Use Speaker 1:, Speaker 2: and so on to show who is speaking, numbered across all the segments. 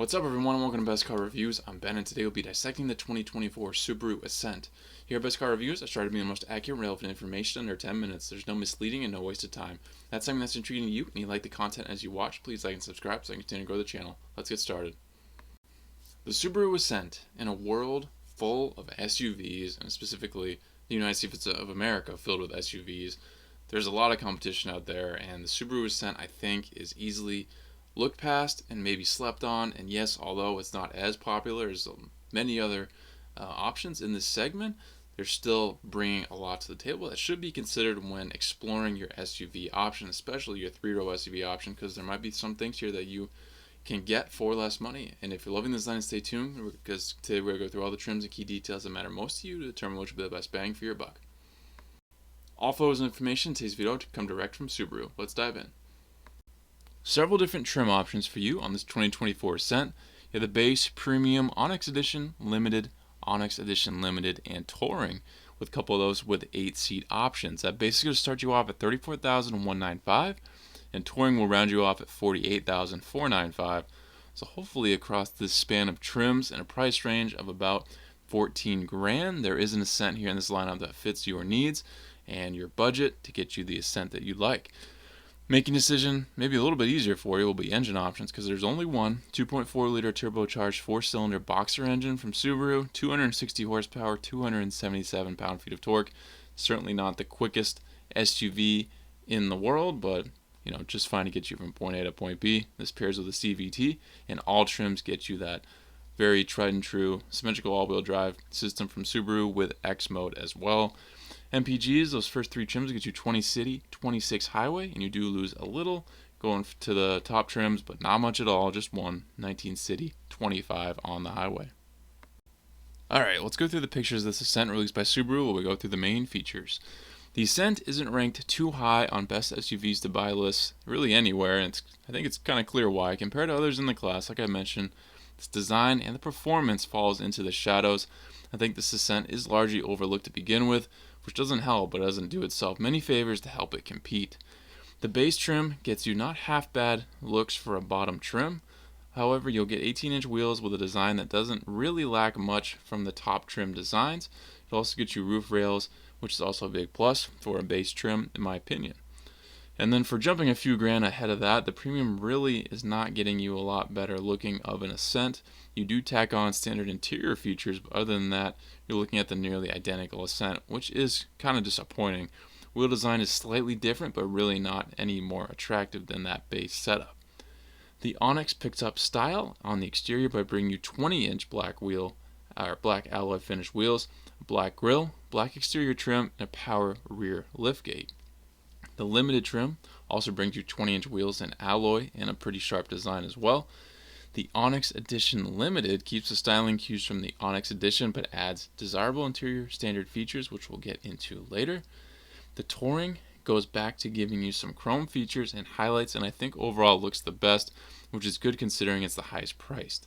Speaker 1: What's up everyone and welcome to Best Car Reviews. I'm Ben and today we'll be dissecting the 2024 Subaru Ascent. Here at Best Car Reviews, I try to be the most accurate and relevant information under 10 minutes. There's no misleading and no wasted time. If that's something that's intriguing to you and you like the content as you watch, please like and subscribe so I can continue to grow the channel. Let's get started. The Subaru Ascent, in a world full of SUVs, and specifically the United States of America filled with SUVs, there's a lot of competition out there, and the Subaru Ascent I think is easily looked past and maybe slept on. And yes, although it's not as popular as many other options in this segment, they're still bringing a lot to the table that should be considered when exploring your SUV option, especially your three-row SUV option, because there might be some things here that you can get for less money. And if you're loving this design, stay tuned, because today we're going to go through all the trims and key details that matter most to you to determine which will be the best bang for your buck. All photos and information in today's video come direct from Subaru. Let's dive in. Several different trim options for you on this 2024 Ascent. You have the base, premium, Onyx Edition, Limited, Onyx Edition Limited, and Touring, with a couple of those with 8-seat options. That basically will start you off at $34,195, and Touring will round you off at $48,495. So hopefully across this span of trims and a price range of about 14 grand, there is an Ascent here in this lineup that fits your needs and your budget to get you the Ascent that you like. Making a decision maybe a little bit easier for you will be engine options, because there's only one 2.4 liter turbocharged 4-cylinder boxer engine from Subaru, 260 horsepower, 277 pound-feet of torque. Certainly not the quickest SUV in the world, but just fine to get you from point A to point B. This pairs with a CVT, and all trims get you that very tried and true symmetrical all-wheel drive system from Subaru with X mode as well. MPGs, those first three trims get you 20 city, 26 highway, and you do lose a little going to the top trims, but not much at all, just 19 city, 25 on the highway. Alright, let's go through the pictures of this Ascent released by Subaru while we go through the main features. The Ascent isn't ranked too high on best SUVs to buy lists really anywhere, and I think it's kind of clear why. Compared to others in the class, like I mentioned, its design and the performance falls into the shadows. I think this Ascent is largely overlooked to begin with, which doesn't help, but doesn't do itself many favors to help it compete. The base trim gets you not half bad looks for a bottom trim. However, you'll get 18-inch wheels with a design that doesn't really lack much from the top trim designs. It also gets you roof rails, which is also a big plus for a base trim, in my opinion. And then for jumping a few grand ahead of that, the premium really is not getting you a lot better looking of an Ascent. You do tack on standard interior features, but other than that, you're looking at the nearly identical Ascent, which is kind of disappointing. Wheel design is slightly different, but really not any more attractive than that base setup. The Onyx picks up style on the exterior by bringing you 20-inch black alloy finish wheels, a black grille, black exterior trim, and a power rear liftgate. The Limited trim also brings you 20-inch wheels and alloy and a pretty sharp design as well. The Onyx Edition Limited keeps the styling cues from the Onyx Edition, but adds desirable interior standard features, which we'll get into later. The Touring goes back to giving you some chrome features and highlights, and I think overall looks the best, which is good considering it's the highest priced.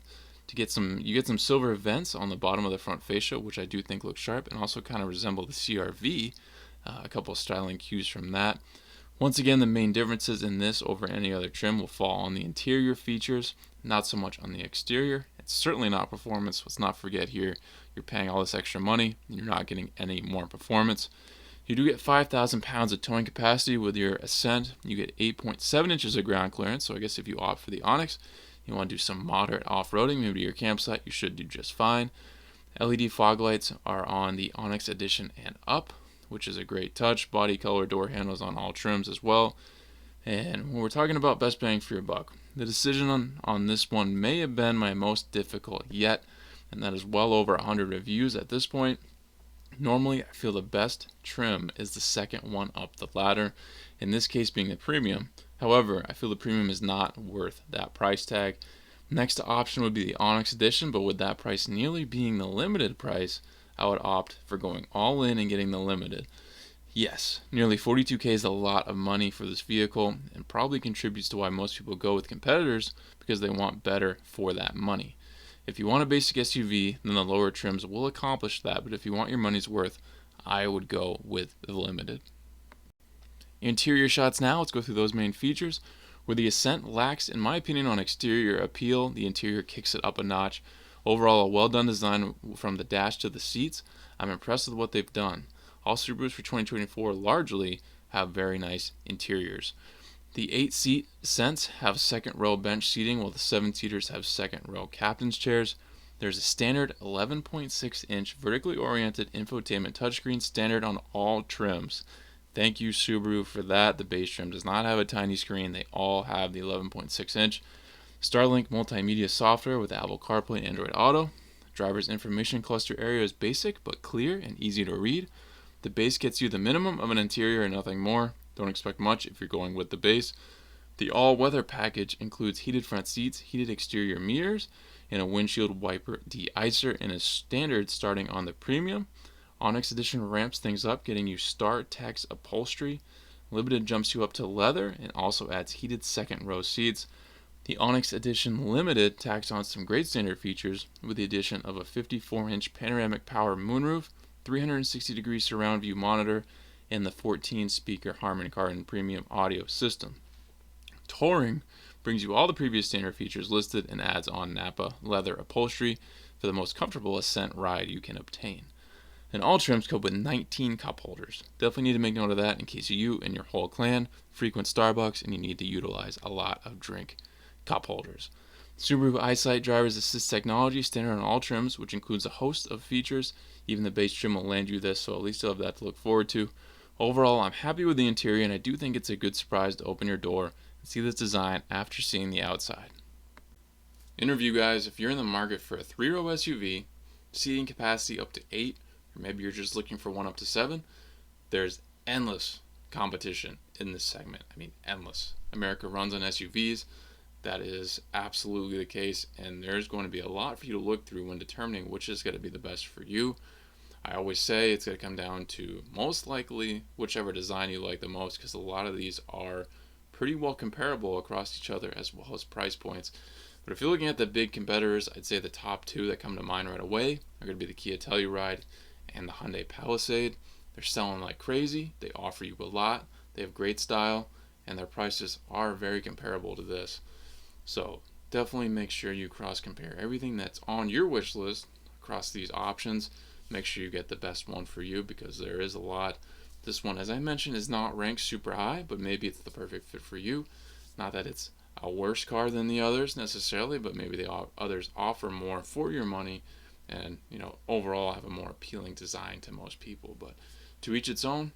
Speaker 1: You get some silver vents on the bottom of the front fascia, which I do think look sharp and also kind of resemble the CR-V. A couple of styling cues from that. Once again, the main differences in this over any other trim will fall on the interior features, not so much on the exterior. It's certainly not performance. Let's not forget here, you're paying all this extra money and you're not getting any more performance. You do get 5,000 pounds of towing capacity with your Ascent. You get 8.7 inches of ground clearance, so I guess if you opt for the Onyx, you want to do some moderate off-roading, maybe to your campsite, you should do just fine. LED fog lights are on the Onyx Edition and up, which is a great touch. Body color door handles on all trims as well. And when we're talking about best bang for your buck, the decision on this one may have been my most difficult yet, and that is well over 100 reviews at this point. Normally, I feel the best trim is the second one up the ladder, in this case being the premium. However, I feel the premium is not worth that price tag. Next option would be the Onyx Edition, but with that price nearly being the limited price, I would opt for going all in and getting the Limited. Yes, nearly $42,000 is a lot of money for this vehicle, and probably contributes to why most people go with competitors, because they want better for that money. If you want a basic SUV, then the lower trims will accomplish that, but if you want your money's worth, I would go with the Limited. Interior shots now, let's go through those main features. Where the Ascent lacks, in my opinion, on exterior appeal, the interior kicks it up a notch. Overall, a well-done design from the dash to the seats. I'm impressed with what they've done. All Subarus for 2024 largely have very nice interiors. The 8-seat Ascents have second-row bench seating, while the 7-seaters have second-row captain's chairs. There's a standard 11.6-inch vertically oriented infotainment touchscreen standard on all trims. Thank you, Subaru, for that. The base trim does not have a tiny screen. They all have the 11.6-inch. Starlink multimedia software with Apple CarPlay and Android Auto. Driver's information cluster area is basic but clear and easy to read. The base gets you the minimum of an interior and nothing more. Don't expect much if you're going with the base. The all-weather package includes heated front seats, heated exterior mirrors, and a windshield wiper de-icer, and is standard starting on the premium. Onyx Edition ramps things up, getting you Star Tex upholstery. Limited jumps you up to leather and also adds heated second-row seats. The Onyx Edition Limited tacks on some great standard features with the addition of a 54-inch panoramic power moonroof, 360-degree surround view monitor, and the 14-speaker Harman Kardon premium audio system. Touring brings you all the previous standard features listed and adds on Napa leather upholstery for the most comfortable Ascent ride you can obtain. And all trims come with 19 cup holders. Definitely need to make note of that in case you and your whole clan frequent Starbucks and you need to utilize a lot of drink cup holders. Subaru EyeSight Driver's Assist technology standard on all trims, which includes a host of features. Even the base trim will land you this, so at least you'll have that to look forward to. Overall, I'm happy with the interior, and I do think it's a good surprise to open your door and see this design after seeing the outside. Interview guys, if you're in the market for a 3-row SUV, seating capacity up to 8, or maybe you're just looking for one up to 7, there's endless competition in this segment. I mean, endless. America runs on SUVs. That is absolutely the case, and there's going to be a lot for you to look through when determining which is going to be the best for you. I always say it's going to come down to most likely whichever design you like the most, because a lot of these are pretty well comparable across each other as well as price points. But if you're looking at the big competitors, I'd say the top 2 that come to mind right away are going to be the Kia Telluride and the Hyundai Palisade. They're selling like crazy. They offer you a lot. They have great style, and their prices are very comparable to this. So definitely make sure you cross compare everything that's on your wish list across these options. Make sure you get the best one for you, because there is a lot. This one, as I mentioned, is not ranked super high, but maybe it's the perfect fit for you. Not that it's a worse car than the others necessarily, but maybe the others offer more for your money and, overall have a more appealing design to most people. But to each its own.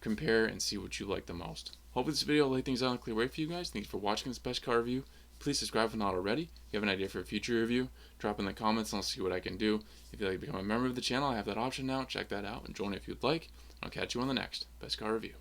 Speaker 1: Compare and see what you like the most. Hopefully this video will lay things out in a clear way for you guys. Thanks for watching this best car review. Please subscribe if not already. If you have an idea for a future review, drop in the comments and I'll see what I can do. If you'd like to become a member of the channel, I have that option now. Check that out and join if you'd like. I'll catch you on the next Best Car Review.